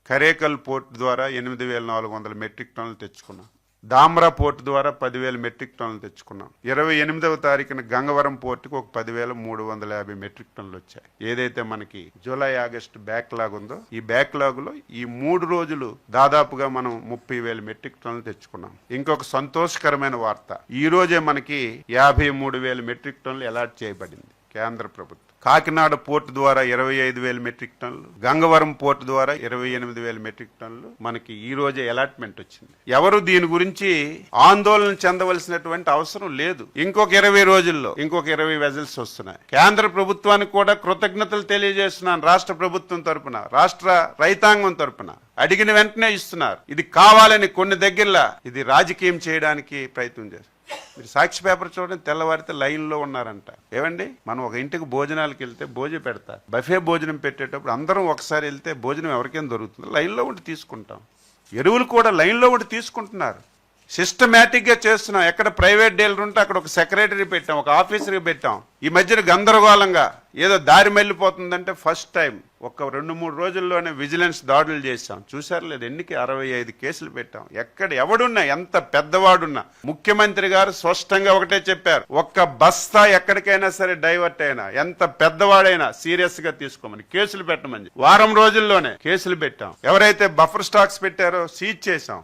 Karaikal port ద్వారా 8,400 metric టన్నులు తెచ్చుకున్నాం. డామ్రా పోర్టు ద్వారా 10,000 మెట్రిక్ టన్నులు తెచ్చుకున్నాం. 28వ తారీఖున గంగవరం పోర్టుకు ఒక 10,350 మెట్రిక్ టన్నులు వచ్చాయి. ఏదైతే మనకి జూలై ఆగస్టు బ్యాక్లాగ్ ఉందో ఈ బ్యాక్లాగ్ లో ఈ 3 రోజులు దాదాపుగా మనం 30,000 మెట్రిక్ టన్నులు తెచ్చుకున్నాం. ఇంకొక సంతోషకరమైన వార్త, ఈ రోజే మనకి 53,000 మెట్రిక్ టన్నులు అలాట్ చేయబడింది కేంద్ర ప్రభుత్వం. కాకినాడ పోర్టు ద్వారా 25,000 మెట్రిక్ టన్నులు, గంగవరం పోర్టు ద్వారా 28,000 మెట్రిక్ టన్నులు మనకి ఈ రోజే అలాట్మెంట్ వచ్చింది. ఎవరు దీని గురించి ఆందోళన చెందవలసినటువంటి అవసరం లేదు. ఇంకొక 20 రోజుల్లో ఇంకొక 20 వెజల్స్ వస్తున్నాయి. కేంద్ర ప్రభుత్వానికి కూడా కృతజ్ఞతలు తెలియజేస్తున్నాను. రాష్ట్ర ప్రభుత్వం తరపున, రాష్ట్ర రైతాంగం తరపున అడిగిన వెంటనే ఇస్తున్నారు. ఇది కావాలని కొన్ని దగ్గరలా ఇది రాజకీయం చేయడానికి ప్రయత్నం చేస్తారు. మీరు సాక్షి పేపర్ చూడండి, తెల్లవారితే లైన్లో ఉన్నారంట. ఏమండి, మనం ఒక ఇంటికి భోజనాలకు వెళ్తే భోజనం పెడతారు. బఫే భోజనం పెట్టేటప్పుడు అందరం ఒకసారి వెళ్తే భోజనం ఎవరికైనా దొరుకుతుంది, లైన్లో ఉండి తీసుకుంటాం. ఎరువులు కూడా లైన్లో ఉండి తీసుకుంటున్నారు. సిస్టమేటిక్గా చేస్తున్నాం. ఎక్కడ ప్రైవేట్ డీలర్ ఉంటే అక్కడ ఒక సెక్రటరీ పెట్టాం, ఒక ఆఫీసర్కి పెట్టాం. ఈ మధ్యన గందరగోళంగా ఏదో దారి మళ్ళీపోతుందంటే ఫస్ట్ టైం ఒక 2-3 రోజుల్లోనే విజిలెన్స్ దాడులు చేశాం. చూసారు లేదు, ఎన్నికి 65 కేసులు పెట్టాం. ఎక్కడ ఎవడున్నా, ఎంత పెద్దవాడున్నా, ముఖ్యమంత్రి గారు స్పష్టంగా ఒకటే చెప్పారు, ఒక్క బస్తా ఎక్కడికైనా సరే డైవర్ట్ అయినా, ఎంత పెద్దవాడైనా సీరియస్ గా తీసుకోమని, కేసులు పెట్టమని వారం రోజుల్లోనే కేసులు పెట్టాం. ఎవరైతే బఫర్ స్టాక్స్ పెట్టారో సీజ్ చేశాం.